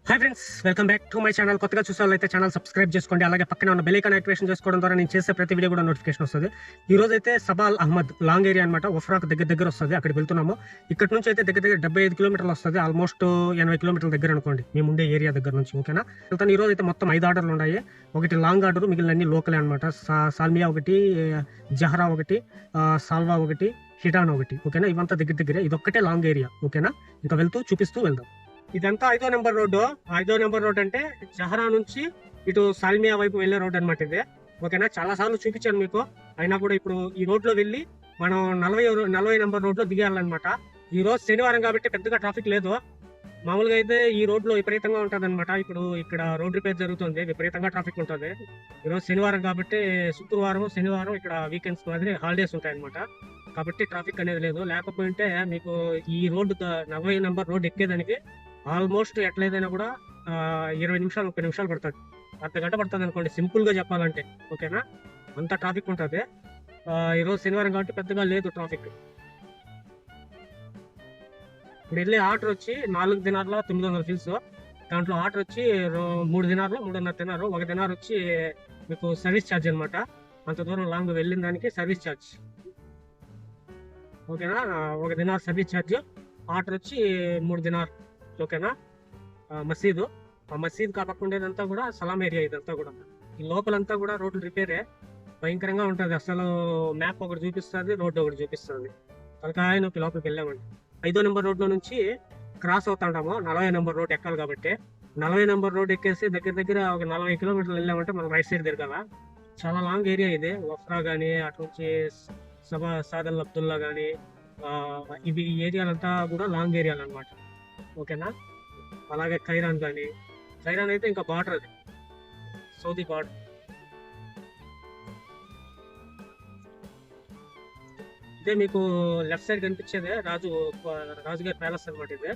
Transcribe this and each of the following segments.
Hi friends, welcome back to my channel. కొత్తగా చూసే వాళ్ళైతే ఛానల్ సబ్స్క్రైబ్ చేసుకోండి. అలాగే పక్కన ఉన్న బెల్ ఐకాన్ యాక్టివేషన్ చేసుకోవడం ద్వారా నేను చేసే ప్రతి వీడియో కూడా నోటిఫికేషన్ వస్తుంది. ఈ రోజు అయితే సబాల్ అహ్మద్ లాంగ్ ఏరియా అనమాట, ఒఫ్రాక్ దగ్గర వస్తుంది. అక్కడికి వెళ్తున్నాము. ఇక్కడ నుంచి అయితే దగ్గర 75 కిలోమీటర్లు వస్తుంది. ఆల్మోస్ట్ 80 కిలోమీటర్ల దగ్గర అనుకోండి, మేము ఉండే ఏరియా దగ్గర నుంచి. ఓకేనా, వెళ్తాను. ఈ రోజు అయితే మొత్తం 5 ఆర్డర్లు ఉన్నాయి. ఒకటి లాంగ్ ఆర్డర్, మిగిలిన లోకలే అనమాట. సాల్మియా ఒకటి, జహరా ఒకటి, సాల్వా ఒకటి, హిటాన్ ఒకటి. ఓకేనా, ఇవంతా దగ్గరే. ఇదొక్కటే లాంగ్ ఏరియా. ఓకేనా, ఇంకా వెళ్తూ చూపిస్తూ వెళ్దాం. ఇదంతా 5వ నెంబర్ రోడ్డు. 5వ నెంబర్ రోడ్ అంటే జహరా నుంచి ఇటు సాల్మియా వైపు వెళ్లే రోడ్ అనమాట ఇది. ఓకేనా, చాలా సార్లు చూపించాను మీకు. అయినా కూడా ఇప్పుడు ఈ రోడ్ లో వెళ్ళి మనం 40 నెంబర్ రోడ్ లో దిగేయాలన్నమాట. ఈ రోజు శనివారం కాబట్టి పెద్దగా ట్రాఫిక్ లేదు. మామూలుగా అయితే ఈ రోడ్ లో విపరీతంగా ఉంటది అనమాట. ఇప్పుడు ఇక్కడ రోడ్ రిపేర్ జరుగుతుంది, విపరీతంగా ట్రాఫిక్ ఉంటుంది. ఈ రోజు శనివారం కాబట్టి శుక్రవారం శనివారం ఇక్కడ వీకెండ్స్ మాదిరి హాలిడేస్ ఉంటాయి అనమాట. కాబట్టి ట్రాఫిక్ అనేది లేదు. లేకపోతే మీకు ఈ రోడ్డు 40 నెంబర్ రోడ్ ఎక్కేదానికి ఆల్మోస్ట్ ఎట్లయితేనా కూడా 20 నిమిషాలు 30 నిమిషాలు పడుతుంది. అర్ధ గంట పడుతుంది అనుకోండి, సింపుల్ గా చెప్పాలంటే. ఓకేనా, అంత ట్రాఫిక్ ఉంటుంది. ఈరోజు శనివారం కాబట్టి పెద్దగా లేదు ట్రాఫిక్. ఇప్పుడు వెళ్ళే ఆర్డర్ వచ్చి 4 దినార్ల 900 ఫీల్స్. దాంట్లో ఆర్డర్ వచ్చి 3 దినార్లు 3.5 దినారు. 1 దినార్ వచ్చి మీకు సర్వీస్ ఛార్జ్ అనమాట. అంత దూరం లాంగ్ వెళ్ళిన దానికి సర్వీస్ ఛార్జ్. ఓకేనా, 1 దినార్ సర్వీస్ ఛార్జ్. ఆర్డర్ వచ్చి 3 దినార్. ఓకేనా, మసీదు. ఆ మసీద్ కాపకుండేదంతా కూడా సలాం ఏరియా. ఇదంతా కూడా ఈ లోపలంతా కూడా రోడ్లు రిపేరే. భయంకరంగా ఉంటుంది అసలు. మ్యాప్ ఒకటి చూపిస్తుంది, రోడ్డు ఒకటి చూపిస్తుంది. తలకాయ నొప్పి లోపలికి వెళ్ళామండి. 5వ నెంబర్ రోడ్లో నుంచి క్రాస్ అవుతాంటాము. 40 నెంబర్ రోడ్ ఎక్కాలి కాబట్టి 40 నెంబర్ రోడ్ ఎక్కేసి దగ్గర ఒక 40 కిలోమీటర్లు వెళ్ళామంటే మనం రైట్ సైడ్ తిరగాల. చాలా లాంగ్ ఏరియా ఇది. వఫ్రా కానీ అటు నుంచి సాదల్ అబ్దుల్లా కానీ ఇవి ఏరియాలంతా కూడా లాంగ్ ఏరియాలు అనమాట. ఓకేనా, అలాగే ఖైరాన్ కానీ. ఖైరాన్ అయితే ఇంకా బార్డర్, అది సౌదీ బార్డర్. ఇదే మీకు లెఫ్ట్ సైడ్ కనిపించేదే రాజుగారి ప్యాలెస్ అనమాట ఇది.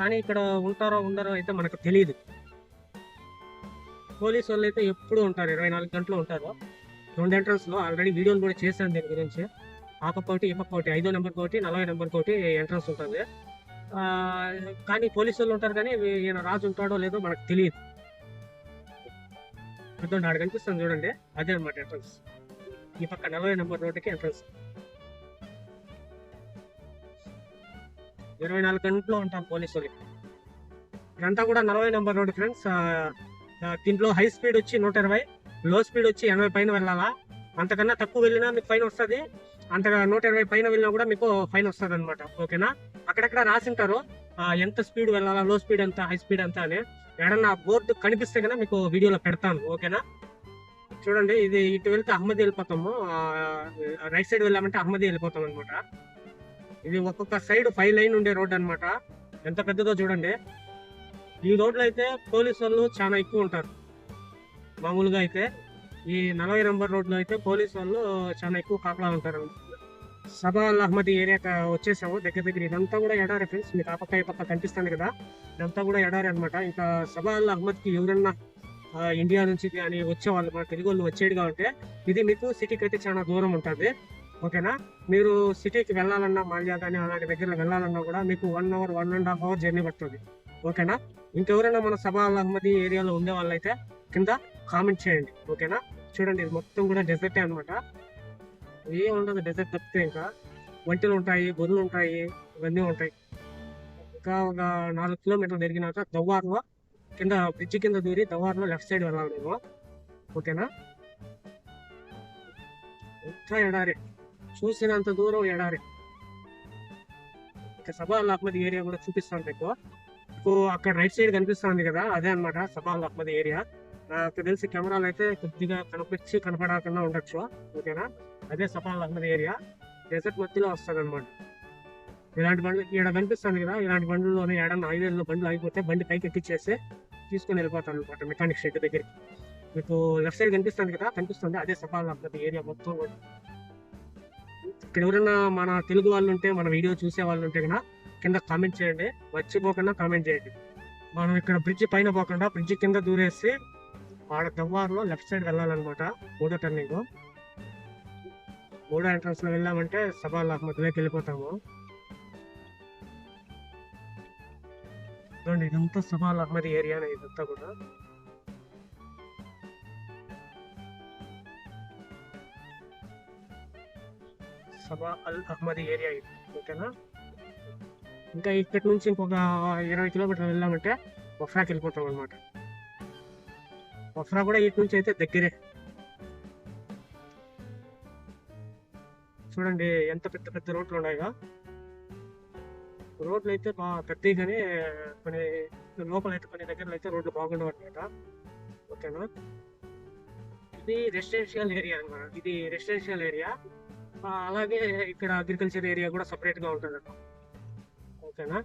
కానీ ఇక్కడ ఉంటారో ఉండరో అయితే మనకు తెలియదు. పోలీసు వాళ్ళు అయితే ఎప్పుడు ఉంటారు, 24 గంటలు ఉంటారు. 2 ఎంట్రన్స్ లో ఆల్రెడీ వీడియోలు కూడా చేశాను దీని గురించి. ఆ పక్క ఒకటి, ఈ పక్క ఒకటి, 5వ నెంబర్ ఒకటి, 40 నెంబర్ ఒకటి ఎంట్రన్స్ ఉంటుంది. కానీ పోలీసు వాళ్ళు ఉంటారు, కానీ ఈయన రాజు ఉంటాడో లేదో మనకు తెలియదు. అర్థం, ఆడ కనిపిస్తుంది చూడండి, అదే అనమాట ఎంట్రన్స్. ఈ పక్క 40 నెంబర్ రోడ్డుకి ఎంట్రన్స్. 24 గంటలు ఉంటాం పోలీసు వాళ్ళకి. ఇదంతా కూడా 40 నెంబర్ రోడ్ ఫ్రెండ్స్. దీంట్లో హై స్పీడ్ వచ్చి 120, లో స్పీడ్ వచ్చి 80 పైన వెళ్ళాలా. అంతకన్నా తక్కువ వెళ్ళినా మీకు ఫైన్ వస్తుంది. అంతగా 120 పైన వెళ్ళినా కూడా మీకు ఫైన్ వస్తుంది అనమాట. ఓకేనా, అక్కడక్కడ రాసింటారు ఎంత స్పీడ్ వెళ్ళాలా, లో స్పీడ్ ఎంత, హై స్పీడ్ ఎంత అని. ఏడన్నా బోర్డు కనిపిస్తే కన్నా మీకు వీడియోలో పెడతాను. ఓకేనా, చూడండి. ఇది ఇటు వెళ్తే అహ్మదీ వెళ్ళిపోతాము, రైట్ సైడ్ వెళ్ళామంటే అహ్మదీ వెళ్ళిపోతాం అనమాట. ఇది ఒక్కొక్క సైడ్ 5 లైన్ ఉండే రోడ్ అనమాట. ఎంత పెద్దదో చూడండి. ఈ రోడ్లో అయితే పోలీసు వాళ్ళు చాలా ఎక్కువ ఉంటారు. మామూలుగా అయితే ఈ 40 నెంబర్ రోడ్లో అయితే పోలీసు వాళ్ళు చాలా ఎక్కువ కాపలా ఉంటారు. సబాల్ అహ్మదీ ఏరియా వచ్చేసాము. దగ్గర ఇదంతా కూడా ఎడారి ఫ్రెండ్స్. మీకు ఆ పక్క ఈ పక్క కనిపిస్తుంది కదా, ఇదంతా కూడా ఎడారి అనమాట. ఇంకా సబాల్ అహ్మద్కి ఎవరన్నా ఇండియా నుంచి కానీ వచ్చేవాళ్ళు, మన తెలుగు వాళ్ళు వచ్చేదిగా ఉంటే ఇది మీకు సిటీకి అయితే చాలా దూరం ఉంటుంది. ఓకేనా, మీరు సిటీకి వెళ్ళాలన్నా, మాల్యా కానీ అలాంటి దగ్గర వెళ్ళాలన్నా కూడా మీకు 1 అవర్ 1.5 అవర్ జర్నీ పడుతుంది. ఓకేనా, ఇంకెవరైనా మన సబాల్ అహ్మదీ ఏరియాలో ఉండే వాళ్ళైతే కింద కామెంట్ చేయండి. ఓకేనా, చూడండి ఇది మొత్తం కూడా డెజర్టే అనమాట. ఏం ఉండదు డెజర్ట్ తప్పితే. ఇంకా వంటలు ఉంటాయి, గొర్రెలు ఉంటాయి, ఇవన్నీ ఉంటాయి. ఇంకా ఒక 4 కిలోమీటర్లు తిరిగినాక దవ్వార్లో కింద బ్రిడ్జ్ కింద దూరి దవ్వార్లో లెఫ్ట్ సైడ్ వెళ్ళాలి మేము. ఓకేనా, ఇంకా ఎడారి, చూసినంత దూరం ఎడారి. ఇంకా సబాల్ అహ్మదీ ఏరియా కూడా చూపిస్తాను మీకు. అక్కడ రైట్ సైడ్ కనిపిస్తుంది కదా, అదే అనమాట సబాల్ అహ్మదీ ఏరియా. నాకు తెలిసి కెమెరాలు అయితే కొద్దిగా కనపడకుండా ఉండొచ్చు. ఓకేనా, అదే సబాల్ అహ్మదీ ఏరియా. డెజర్ట్ మధ్యలో వస్తుంది అనమాట. ఇలాంటి బండ్లు ఇక్కడ కనిపిస్తుంది కదా, ఇలాంటి బండ్లలోనే ఏడన్నా హైవేలో బండ్లు అయిపోతే బండి పైకి ఎక్కిచ్చేసి తీసుకుని వెళ్ళిపోతాను అనమాట మెకానిక్ షెడ్ దగ్గరికి. మీకు లెఫ్ట్ సైడ్ కనిపిస్తుంది కదా, కనిపిస్తుంది అదే సబాల్ అహ్మదీ ఏరియా మొత్తం కూడా. ఇక్కడ ఎవరైనా మన తెలుగు వాళ్ళు ఉంటే, మన వీడియో చూసే వాళ్ళు ఉంటే కన్నా కింద కామెంట్ చేయండి. మర్చిపోకుండా కామెంట్ చేయండి. మనం ఇక్కడ బ్రిడ్జ్ పైన పోకుండా బ్రిడ్జ్ కింద దూరేసి ఆడ దవ్వార్లో లెఫ్ట్ సైడ్ వెళ్ళాలన్నమాట. 3వ టర్నింగ్, 3వ ఎంట్రన్స్ లో వెళ్ళామంటే సబాల్ అహ్మద్లోకి వెళ్ళిపోతాము. చూడండి ఇదంతా సబా అల్ అహ్మదీ ఏరియానే, ఇదంతా కూడా. సబా అల్ అహ్మదీ ఏరియా ఇది, ఓకేనా. ఇంకా ఇక్కడి నుంచి ఇంకొక 20 కిలోమీటర్లు వెళ్ళామంటే వఫ్రాకి వెళ్ళిపోతాం అనమాట. వఫ్రా కూడా ఇటు నుంచి అయితే దగ్గరే. చూడండి ఎంత పెద్ద పెద్ద రోడ్లు ఉన్నాయిగా. రోడ్లు అయితే బాగా పెద్దవి, కానీ కొన్ని లోపల అయితే కొన్ని దగ్గరలో అయితే రోడ్లు బాగుండవు అనమాట, ఓకేనా. ఇది రెసిడెన్షియల్ ఏరియా అనమాట, ఇది రెసిడెన్షియల్ ఏరియా. అలాగే ఇక్కడ అగ్రికల్చర్ ఏరియా కూడా సపరేట్ గా ఉంటుంది, ఓకేనా.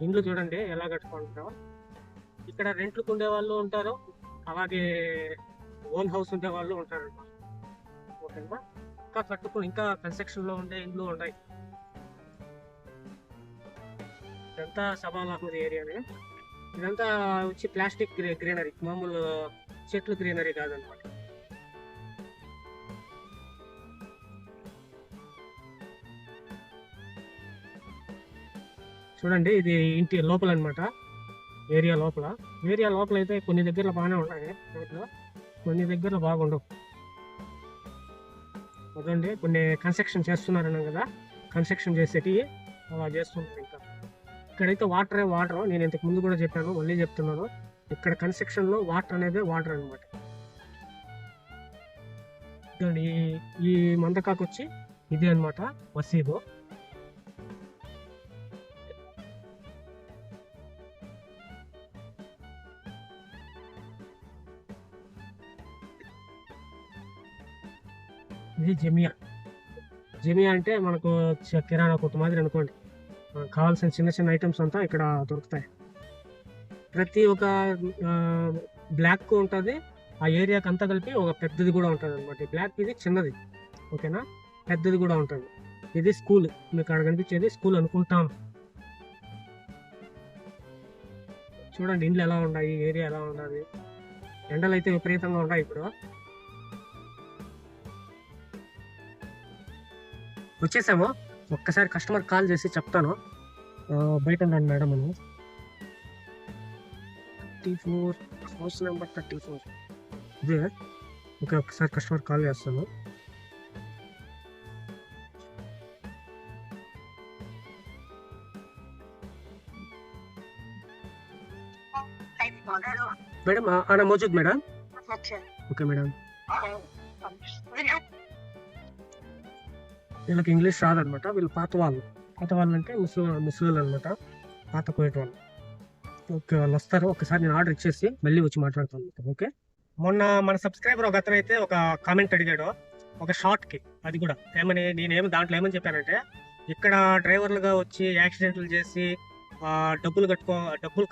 ఇండ్లు చూడండి ఎలా కట్టుకుంటారో. ఇక్కడ రెంట్లకు ఉండే వాళ్ళు ఉంటారు, అలాగే ఓన్ హౌస్ ఉండే వాళ్ళు ఉంటారు, ఓకేనా. ఇంకా కట్టుకుని ఇంకా కన్స్ట్రక్షన్ లో ఉండే ఇండ్లు ఉన్నాయి. ఇదంతా సబా అల్ అహ్మదీ ఏరియానే. ఇదంతా వచ్చి ప్లాస్టిక్ గ్రీనరీ, మామూలు చెట్లు గ్రీనరీ కాదనమాట. చూడండి ఇది ఇంటి లోపల అనమాట, ఏరియా లోపల. ఏరియా లోపల అయితే కొన్ని దగ్గరలో బాగానే ఉంటాయి రోడ్లు, కొన్ని దగ్గరలో బాగుండవు. అదండి కొన్ని కన్స్ట్రక్షన్ చేస్తున్నారన్నాం కదా, కన్స్ట్రక్షన్ చేసేటి అలా చేస్తున్నారు. ఇంకా ఇక్కడైతే వాటర్. నేను ఇంతకు ముందు కూడా చెప్పాను, మళ్ళీ చెప్తున్నాను, ఇక్కడ కన్స్ట్రక్షన్ లో వాటర్ అనేది వాటర్ అనమాట. ఈ మందకాకు వచ్చి ఇదే అనమాట మసీదు. ఇది జమియా. జమియా అంటే మనకు కిరాణా కొట్టు మాదిరి అనుకోండి, కావాల్సిన చిన్న చిన్న ఐటమ్స్ అంతా ఇక్కడ దొరుకుతాయి. ప్రతి ఒక్క బ్లాక్ ఉంటుంది, ఆ ఏరియాకి అంతా కలిపి ఒక పెద్దది కూడా ఉంటుంది అనమాట. బ్లాక్ ఇది చిన్నది, ఓకేనా, పెద్దది కూడా ఉంటుంది. ఇది స్కూల్, మీకు అక్కడ కనిపించేది స్కూల్ అనుకుంటాను. చూడండి ఇండ్లు ఎలా ఉన్నాయి, ఏరియా ఎలా ఉన్నది. ఎండలు అయితే విపరీతంగా ఉన్నాయి ఇప్పుడు. వచ్చేసాము. ఒక్కసారి కస్టమర్ కాల్ చేసి చెప్తాను, బయట ఉండండి మేడం అని. 34 హౌస్ నెంబర్ 34 ఇదే. ఓకే, ఒక్కసారి కస్టమర్ కాల్ చేస్తాను. మేడం ఆనా మౌజూద్ మేడం. Okay madam. వీళ్ళకి ఇంగ్లీష్ రాదనమాట, వీళ్ళు పాత వాళ్ళు అంటే ముస్లింలు అనమాట, పాత కోయట వాళ్ళు. ఓకే, వాళ్ళు వస్తారు. ఒకసారి నేను ఆర్డర్ ఇచ్చేసి మళ్ళీ వచ్చి మాట్లాడతాను, ఓకే. మొన్న మన సబ్స్క్రైబర్ ఒక అతను అయితే ఒక కామెంట్ అడిగాడు, ఒక షార్ట్కి. అది కూడా నేనేమి దాంట్లో ఏమని చెప్పానంటే, ఇక్కడ డ్రైవర్లుగా వచ్చి యాక్సిడెంట్లు చేసి డబ్బులు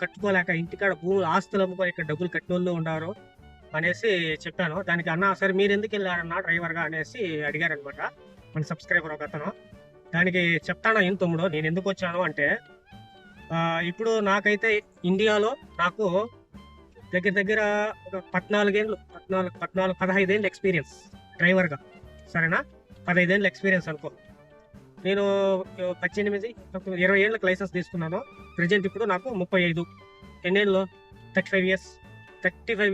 కట్టుకోలేక ఇంటికాడ భూములు ఆస్తులు అమ్ముకొని ఇక్కడ డబ్బులు కట్టిన వాళ్ళు ఉన్నారు అనేసి చెప్పాను. దానికి అన్న సరే మీరు ఎందుకు వెళ్ళారన్నా డ్రైవర్గా అనేసి అడిగారనమాట మన సబ్స్క్రైబర్ ఒక అతను. దానికి చెప్తాను ఏం తమ్ముడు నేను ఎందుకు వచ్చాను అంటే, ఇప్పుడు నాకైతే ఇండియాలో నాకు దగ్గర ఒక 15 ఏళ్ళు ఎక్స్పీరియన్స్ డ్రైవర్గా, సరేనా. 15 ఏళ్ళ ఎక్స్పీరియన్స్ అనుకో. నేను 20 ఏళ్ళకి లైసెన్స్ తీసుకున్నాను. ప్రజెంట్ ఇప్పుడు నాకు 35. ఎన్నేళ్ళు? 35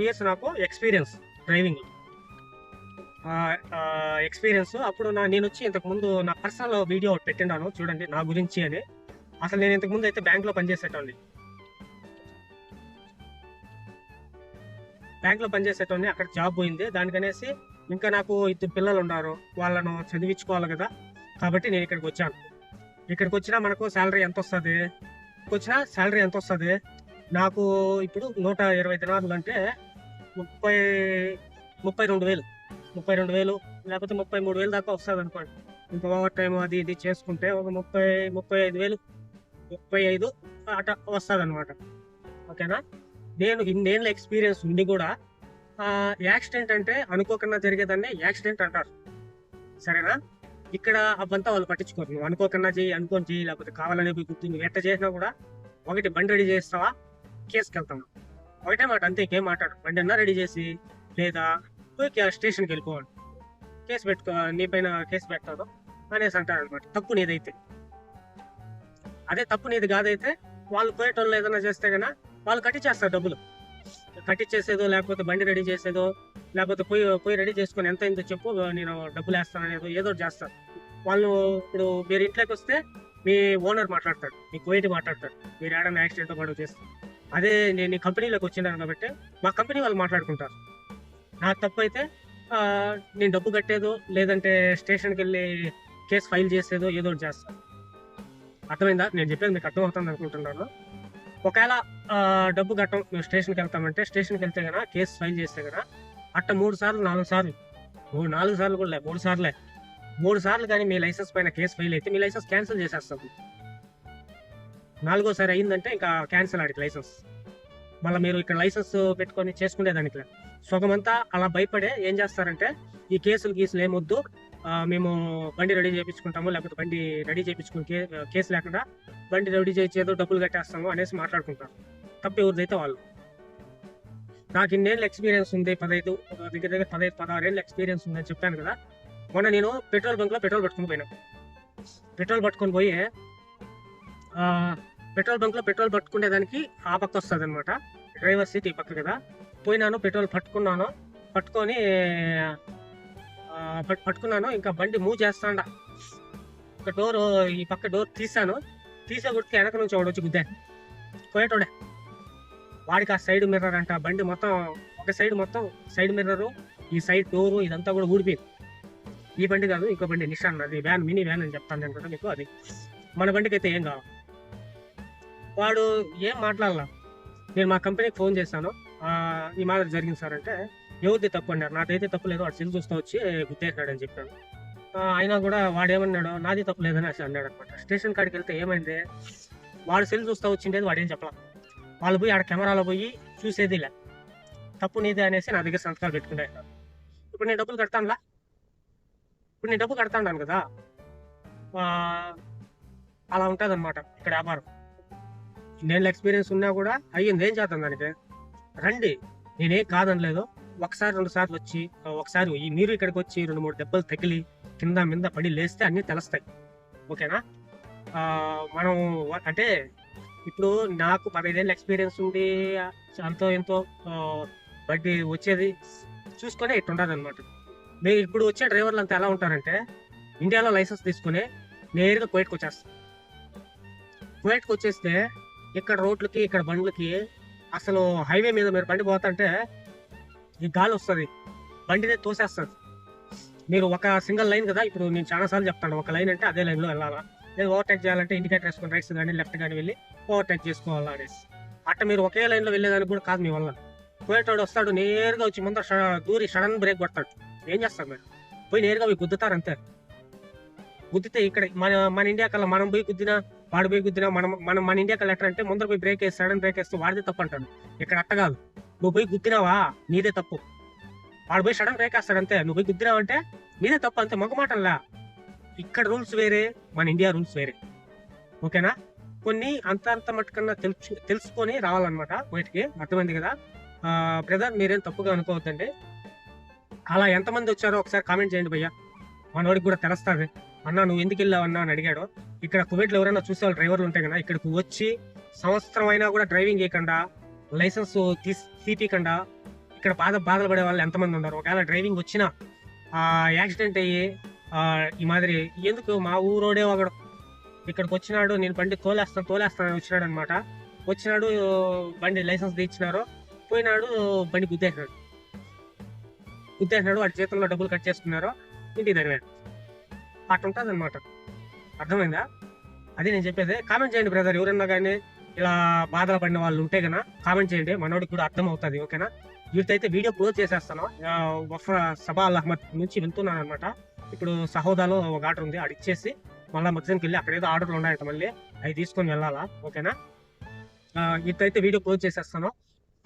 ఇయర్స్ నాకు ఎక్స్పీరియన్స్ డ్రైవింగ్ ఎక్స్పీరియన్స్. అప్పుడు నేను వచ్చి ఇంతకుముందు నా పర్సనల్ వీడియో పెట్టినాను చూడండి నా గురించి అని. అసలు నేను ఇంతకుముందు అయితే బ్యాంక్లో పనిచేసేటోని అక్కడ జాబ్ పోయింది. దానికనేసి ఇంకా నాకు 2 పిల్లలు ఉన్నారు, వాళ్ళను చదివించుకోవాలి కదా, కాబట్టి నేను ఇక్కడికి వచ్చాను. ఇక్కడికి వచ్చినా మనకు శాలరీ ఎంత వస్తుంది? నాకు ఇప్పుడు 120 దినాలు అంటే 32,000 లేకపోతే 33,000 దాకా వస్తుంది అనుకోండి. ఇంకా ఓవర్ టైం అది ఇది చేసుకుంటే ఒక 35,000 అట్లా వస్తుంది అనమాట, ఓకేనా. నేను ఇన్నేళ్ళ ఎక్స్పీరియన్స్ ఉండి కూడా యాక్సిడెంట్ అంటే అనుకోకుండా జరిగేదాన్ని యాక్సిడెంట్ అంటారు, సరేనా. ఇక్కడ అవంతా వాళ్ళు పట్టించుకోరు. నువ్వు అనుకోకుండా అనుకోని చెయ్యి, లేకపోతే కావాలనే గుర్తు నువ్వు ఎట్ట చేసినా కూడా ఒకటి బండి రెడీ చేస్తావా, కేసుకి వెళ్తావు, ఒకటే మాట అంతే, ఇంకేం మాట్లాడు. బండి అన్నా రెడీ చేసి లేదా స్టేషన్కి వెళ్ళిపోవాలి, నీ పైన కేసు పెడతాను అనేసి అంటారు అనమాట. తప్పు నీదైతే. అదే తప్పు నీది కాదైతే వాళ్ళు పోయేటోళ్ళు ఏదైనా చేస్తే కన్నా వాళ్ళు కట్టించేస్తారు డబ్బులు. కట్టించేసేదో, లేకపోతే బండి రెడీ చేసేదో, లేకపోతే పోయి రెడీ చేసుకొని ఎంత అయిందో చెప్పు, నేను డబ్బులు వేస్తాను అనేదో ఏదో ఒకటి చేస్తారు వాళ్ళు. ఇప్పుడు మీరు ఇంట్లోకి వస్తే మీ ఓనర్ మాట్లాడతాడు, మీ కోయిటి మాట్లాడతాడు, మీరు ఏడన్నా యాక్సిడెంట్ గొడవ చేస్తారు. అదే నేను ఈ కంపెనీలోకి వచ్చినాను కాబట్టి మా కంపెనీ వాళ్ళు మాట్లాడుకుంటారు. నాకు తప్పు అయితే నేను డబ్బు కట్టేదో, లేదంటే స్టేషన్కి వెళ్ళి కేసు ఫైల్ చేసేదో ఏదో ఒకటి చేస్తాను. అర్థమైందా? నేను చెప్పేది మీకు అర్థమవుతుంది అనుకుంటున్నాను. ఒకవేళ డబ్బు కట్టం, మేము స్టేషన్కి వెళ్తామంటే, స్టేషన్కి వెళ్తే కన్నా కేసు ఫైల్ చేస్తే కన్నా అట్ట 3 సార్లు 4 సార్లు 4 సార్లు కూడా లే, 3 సార్లే, 3 సార్లు కానీ మీ లైసెన్స్ పైన కేసు ఫైల్ అయితే మీ లైసెన్స్ క్యాన్సిల్ చేసేస్తాం. 4గోసారి అయిందంటే ఇంకా క్యాన్సిల్ ఆడికి లైసెన్స్. మళ్ళీ మీరు ఇక్కడ లైసెన్స్ పెట్టుకొని చేసుకునేదానికి సగమంతా అలా భయపడే ఏం చేస్తారంటే, ఈ గీసులు ఏమొద్దు, మేము బండి రెడీ చేయించుకుంటాము, లేకపోతే బండి రెడీ చేయించుకుని కేసు లేకుండా బండి రెడీ చేయించేదో డబ్బులు కట్టేస్తాము అనేసి మాట్లాడుకుంటారు. తప్పు ఎవరిదైతే వాళ్ళు. నాకు ఇన్నేళ్ళు ఎక్స్పీరియన్స్ ఉంది, దగ్గర 15-16 ఏళ్ళు ఎక్స్పీరియన్స్ ఉందని చెప్పాను కదా. మొన్న నేను పెట్రోల్ బంక్లో పెట్రోల్ పట్టుకుని పోయినా. పెట్రోల్ పట్టుకొని పోయి పెట్రోల్ బంక్లో పెట్రోల్ పట్టుకునేదానికి ఆ పక్క వస్తుంది అనమాట, డ్రైవర్ సీట్ ఈ పక్క కదా. పోయినాను, పెట్రోల్ పట్టుకున్నాను. ఇంకా బండి మూవ్ చేస్తాండా, ఒక డోర్ ఈ పక్క డోర్ తీసాను. తీసే గుర్తికి వెనక నుంచి వాడు వచ్చి గుద్దా. పోయేటోడే వాడికి ఆ సైడ్ మిర్రర్ అంట, బండి మొత్తం ఒక సైడ్ మొత్తం సైడ్ మిర్రరు, ఈ సైడ్ డోరు ఇదంతా కూడా ఊడిపోయింది. ఈ బండి కాదు, ఇంకో బండి నిషాన్, అది వ్యాన్, మినీ వ్యాన్ అని చెప్తాను నేను కూడా మీకు. అది మన బండికి అయితే ఏం కావాలి. వాడు ఏం మాట్లాడాల. నేను మా కంపెనీకి ఫోన్ చేశాను, ఈ మాదిరి జరిగింది సార్ అంటే, ఎవరిది తప్పు అన్నారు. నాదైతే తప్పు లేదు, వాడు సెల్ చూస్తూ వచ్చి గుద్దేసినాడు అని చెప్పాను. అయినా కూడా వాడు ఏమన్నాడు, నాది తప్పు లేదని అన్నాడు అనమాట. స్టేషన్ కాడికి వెళ్తే ఏమైంది, వాడు సెల్ చూస్తూ వచ్చిండేది వాడేం చెప్పాల. వాళ్ళు పోయి ఆడ కెమెరాలో పోయి చూసేదిలే, తప్పు నీదే అనేసి నా దగ్గర సంతకాలు పెట్టుకునేసారు. ఇప్పుడు నేను డబ్బులు కడతాను కదా, అలా ఉంటుంది అనమాట ఇక్కడ వ్యాపారం. నేను ఎక్స్పీరియన్స్ ఉన్నా కూడా అయ్యింది, ఏం చేద్దాం దానికి. రండి, నేనేం కాదనలేదు. 1-2 సార్లు వచ్చి, ఒకసారి మీరు ఇక్కడికి వచ్చి 2-3 దెబ్బలు తగిలి కింద మీద పడి లేస్తే అన్నీ తెలుస్తాయి. ఓకేనా? మనం అంటే ఇప్పుడు నాకు 15 ఏళ్ళ ఎక్స్పీరియన్స్ ఉండి అంతో ఎంతో బట్టి వచ్చేది చూసుకొని ఇట్టు ఉండదు అనమాట. మీరు ఇప్పుడు వచ్చే డ్రైవర్లు అంతా ఎలా ఉంటారంటే, ఇండియాలో లైసెన్స్ తీసుకుని నేరుగా కువైట్కి వచ్చేస్తారు. కువైట్కి వచ్చేస్తే ఇక్కడ రోడ్లకి, ఇక్కడ బండ్లకి, అసలు హైవే మీద మీరు బండి పోతుంటే ఈ గాలి వస్తుంది, బండినే తోసేస్తుంది. మీరు ఒక సింగిల్ లైన్ కదా, ఇప్పుడు నేను చాలాసార్లు చెప్తాను, ఒక లైన్ అంటే అదే లైన్లో వెళ్ళాలా, లేదు ఓవర్టేక్ చేయాలంటే ఇండికేటర్ వేసుకొని రైట్స్ కానీ లెఫ్ట్ కానీ వెళ్ళి ఓవర్టేక్ చేసుకోవాలా అనేసి. అట్ట మీరు ఒకే లైన్లో వెళ్ళేదానికి కూడా కాదు మీ వల్ల. పోయేటోడు వస్తాడు, నేరుగా వచ్చి ముందర దూరి సడన్ బ్రేక్ కొడతాడు. ఏం చేస్తారు మీరు? పోయి నేరుగా పోయి గుద్దుతారు అంతే. గుద్దితే ఇక్కడ మన ఇండియా కల్లా మనం పోయి గుద్దినా, వాడు పోయి గుద్దినా, మన ఇండియా కల్లా ఎట్లా అంటే ముందర పోయి బ్రేక్ వేసి సడన్ బ్రేక్ వేస్తే వాడితే తప్పు అంటాడు. ఇక్కడ అట్ట కాదు, నువ్వు పోయి గుద్దినావా నీదే తప్పు, వాడు పోయి సడన్ బ్రేక్ వేస్తాడు అంతే. నువ్వు పోయి గుద్దినావు అంటే నీదే తప్పు అంతే, మగమాటంలా. ఇక్కడ రూల్స్ వేరే, మన ఇండియా రూల్స్ వేరే. ఓకేనా? కొన్ని అంత మట్టుకన్నా తెలుసుకొని రావాలన్నమాట బయటికి. అర్థమైంది కదా బ్రదర్? మీరేం తప్పుగా అనుకోవద్దండి. అలా ఎంతమంది వచ్చారో ఒకసారి కామెంట్ చేయండి భయ్యా, మనోడికి కూడా తెలుస్తుంది. అన్నా నువ్వు ఎందుకు వెళ్ళావన్నా అని అడిగాడు. ఇక్కడ కువైట్లో ఎవరైనా చూసేవాళ్ళు డ్రైవర్లు ఉంటాయి కదా, ఇక్కడికి వచ్చి సంవత్సరం అయినా కూడా డ్రైవింగ్ చేయకుండా, లైసెన్స్ తీపికుండా ఇక్కడ బాధలు పడే వాళ్ళు ఎంతమంది ఉన్నారు. ఒకవేళ డ్రైవింగ్ వచ్చినా యాక్సిడెంట్ అయ్యి ఈ మాదిరి ఎందుకు, మా ఊరోడే ఒకడు ఇక్కడికి వచ్చినాడు, నేను బండి తోలేస్తాను వచ్చినాడు అనమాట. వచ్చినాడు, బండి లైసెన్స్ తీయించినారు, పోయినాడు, బండి గుద్దేసినాడు. వాడి చేతుల్లో డబ్బులు కట్ చేసుకున్నారు, ఇంటికి తరివాడు. అట్లా ఉంటుంది అనమాట. అర్థమైందా? అది నేను చెప్పేది. కామెంట్ చేయండి బ్రదర్, ఎవరన్నా కానీ ఇలా బాధలు పడిన వాళ్ళు ఉంటే కన్నా కామెంట్ చేయండి, మనోడికి కూడా అర్థం అవుతుంది. ఓకేనా? వీటితో వీడియో క్లోజ్ చేసేస్తాను. సబా అల్ అహ్మద్ నుంచి వెళ్తున్నాను అనమాట. ఇప్పుడు సహోదాలో ఒక ఆర్డర్ ఉంది, అది ఇచ్చేసి మళ్ళీ మగ్జన్కి వెళ్ళి అక్కడ ఏదో ఆర్డర్లు ఉన్నాయంట, మళ్ళీ అవి తీసుకొని వెళ్ళాలా. ఓకేనా? వీటితో వీడియో క్లోజ్ చేసేస్తాను.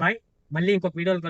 బాయ్. మళ్ళీ ఇంకొక వీడియోలు